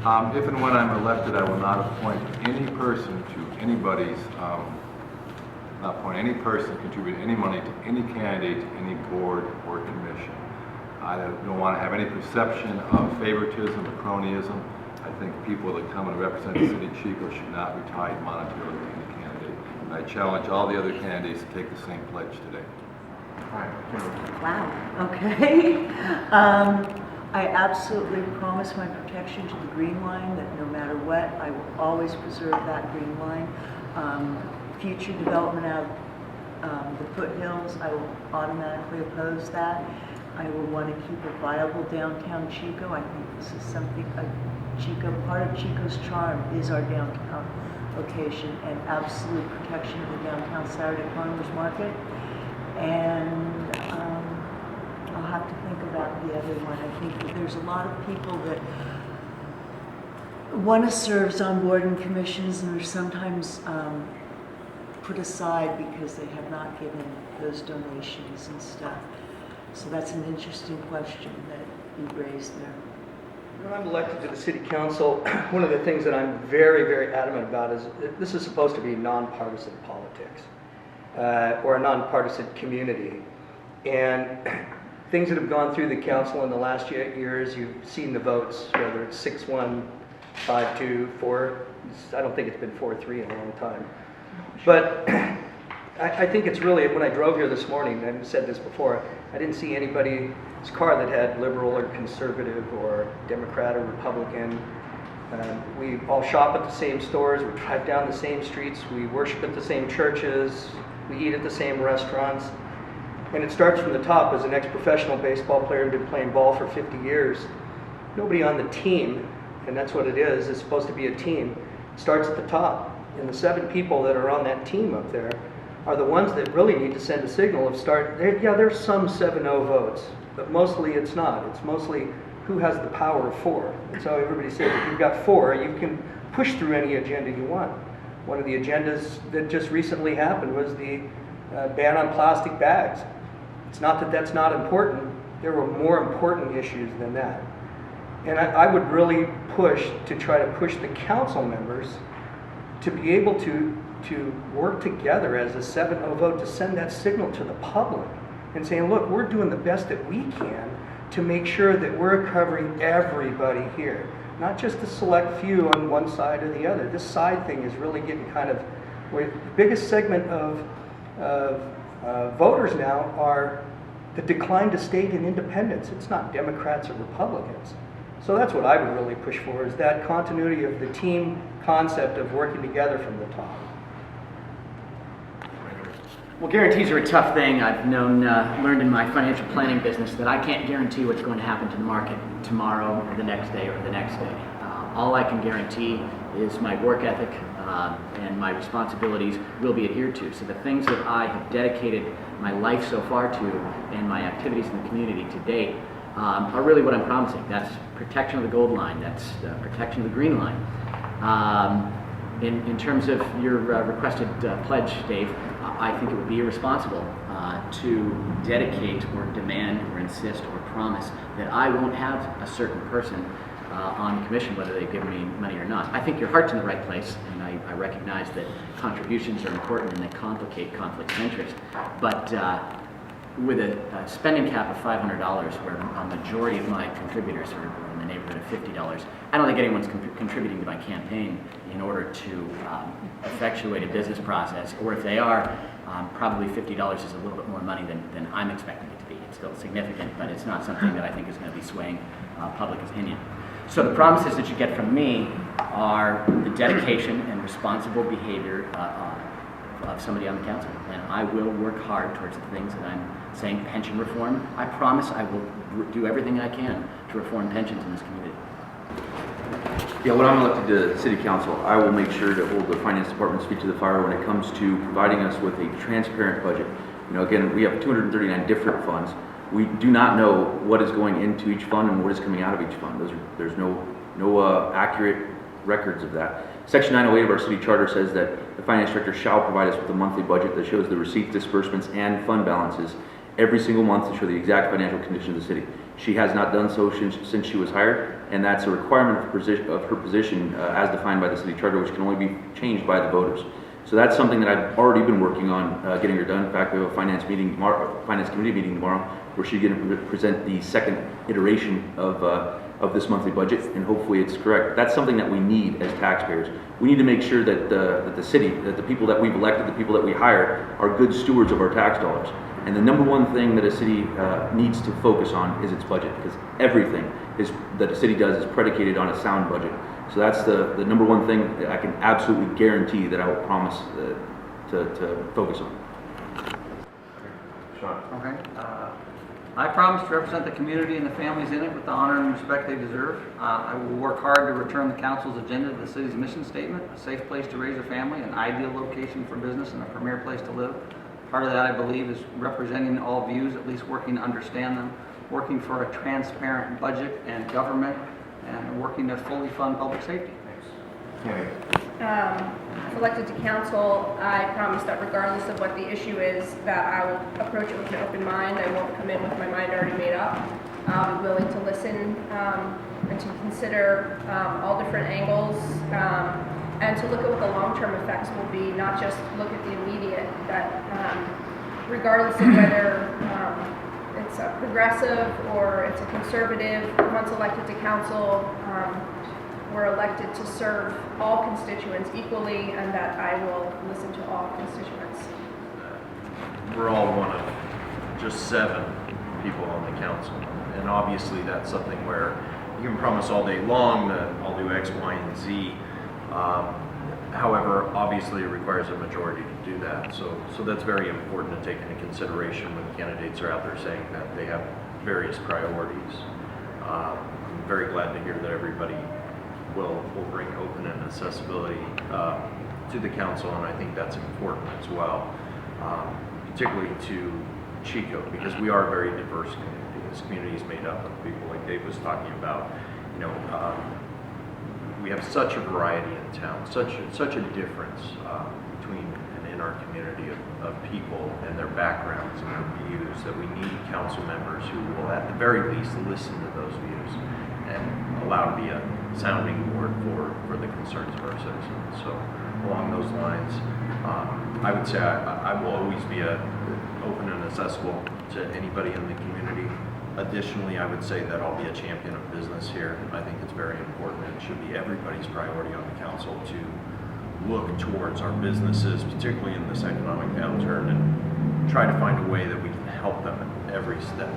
If and when I'm elected, I will not appoint any person to anybody's, not appoint any person contribute any money to any candidate, to any board or commission. I don't want to have any perception of favoritism or cronyism. I think people that come and represent the city of Chico should not be tied monetarily to any candidate. And I challenge all the other candidates to take the same pledge today. Wow, okay. I absolutely promise my protection to the green line, that no matter what, I will always preserve that green line. Future development out of the foothills, I will automatically oppose that. I will want to keep a viable downtown Chico. I think this is something, part of Chico's charm is our downtown location and absolute protection of the downtown Saturday Farmers Market. And I'll have to think about the other one. I think that there's a lot of people that want to serve on board and commissions and are sometimes put aside because they have not given those donations and stuff. So that's an interesting question that you raised there. When I'm elected to the city council, one of the things that I'm very, very adamant about is that this is supposed to be nonpartisan politics, or a nonpartisan community. And things that have gone through the council in the last years, you've seen the votes, whether it's 6-1, 5-2, 4. I don't think it's been 4-3 in a long time. But I think it's really, when I drove here this morning, I've said this before, I didn't see anybody's car that had liberal or conservative or Democrat or Republican. We all shop at the same stores, we drive down the same streets, we worship at the same churches, we eat at the same restaurants. And it starts from the top. As an ex-professional baseball player who's been playing ball for 50 years, nobody on the team, and that's what it is, it's supposed to be a team, starts at the top. And the 7 people that are on that team up there are the ones that really need to send a signal of there's some 7-0 votes, but mostly it's not. It's mostly who has the power of 4. That's how everybody says if you've got 4, you can push through any agenda you want. One of the agendas that just recently happened was the ban on plastic bags. It's not that that's not important. There were more important issues than that. And I would really push to try to push the council members to be able to work together as a 7-0 vote to send that signal to the public and saying, look, we're doing the best that we can to make sure that we're covering everybody here, not just a select few on one side or the other. This side thing is really getting kind of, where the biggest segment of voters now are the decline to state and independence. It's not Democrats or Republicans. So that's what I would really push for, is that continuity of the team concept of working together from the top. Well, guarantees are a tough thing. I've learned in my financial planning business that I can't guarantee what's going to happen to the market tomorrow or the next day or the next day. All I can guarantee is my work ethic and my responsibilities will be adhered to. So the things that I have dedicated my life so far to and my activities in the community to date are really what I'm promising. That's protection of the gold line, that's protection of the green line. In terms of your requested pledge, Dave, I think it would be irresponsible to dedicate or demand or insist or promise that I won't have a certain person on the commission, whether they've given me money or not. I think your heart's in the right place, and I recognize that contributions are important and they complicate conflicts of interest. But with a spending cap of $500, where a majority of my contributors are in the neighborhood of $50, I don't think anyone's contributing to my campaign in order to effectuate a business process, or if they are, probably $50 is a little bit more money than I'm expecting it to be. It's still significant, but it's not something that I think is going to be swaying public opinion. So the promises that you get from me are the dedication and responsible behavior of somebody on the council, and I will work hard towards the things that I'm saying. Pension reform, I promise I will do everything I can to reform pensions in this community. Yeah, when I'm elected to city council, I will make sure to hold the finance department's feet to the fire when it comes to providing us with a transparent budget. You know, again, we have 239 different funds. We do not know what is going into each fund and what is coming out of each fund. There's no accurate records of that. Section 908 of our city charter says that the finance director shall provide us with a monthly budget that shows the receipts, disbursements, and fund balances. every single month to show the exact financial condition of the city. She has not done so since she was hired, and that's a requirement of her position as defined by the city charter, which can only be changed by the voters. So that's something that I've already been working on getting her done. In fact, we have a finance committee meeting tomorrow, where she's going to present the second iteration of this monthly budget, and hopefully it's correct. That's something that we need as taxpayers. We need to make sure that the city, that the people that we've elected, the people that we hire, are good stewards of our tax dollars. And the number one thing that a city needs to focus on is its budget, because everything that a city does is predicated on a sound budget. So that's the number one thing that I can absolutely guarantee that I will promise to focus on. Sean? Okay. I promise to represent the community and the families in it with the honor and respect they deserve. I will work hard to return the council's agenda to the city's mission statement: a safe place to raise a family, an ideal location for business, and a premier place to live. Part of that, I believe, is representing all views, at least working to understand them, working for a transparent budget and government, and working to fully fund public safety. Tammy? If elected to council, I promise that regardless of what the issue is, that I will approach it with an open mind. I won't come in with my mind already made up. I'll be willing to listen and to consider all different angles and to look at what the long-term effects will be, not just look at the immediate, that regardless of whether it's a progressive or it's a conservative, once elected to council, we're elected to serve all constituents equally, and that I will listen to all constituents. We're all one of just 7 people on the council, and obviously that's something where you can promise all day long that I'll do X, Y, and Z. However, obviously it requires a majority to do that. So that's very important to take into consideration when candidates are out there saying that they have various priorities. I'm very glad to hear that everybody will bring open and accessibility to the council, and I think that's important as well, particularly to Chico, because we are a very diverse community. This community is made up of people like Dave was talking about. You know, we have such a variety in town, such a difference between and in our community of people and their backgrounds and their views, that we need council members who will at the very least listen to those views and allow to be a sounding board for the concerns of our citizens. So along those lines, I would say I will always be open and accessible to anybody in the community. Additionally, I would say that I'll be a champion of business here. I think it's very important, and it should be everybody's priority on the council to look towards our businesses, particularly in this economic downturn, and try to find a way that we can help them at every step.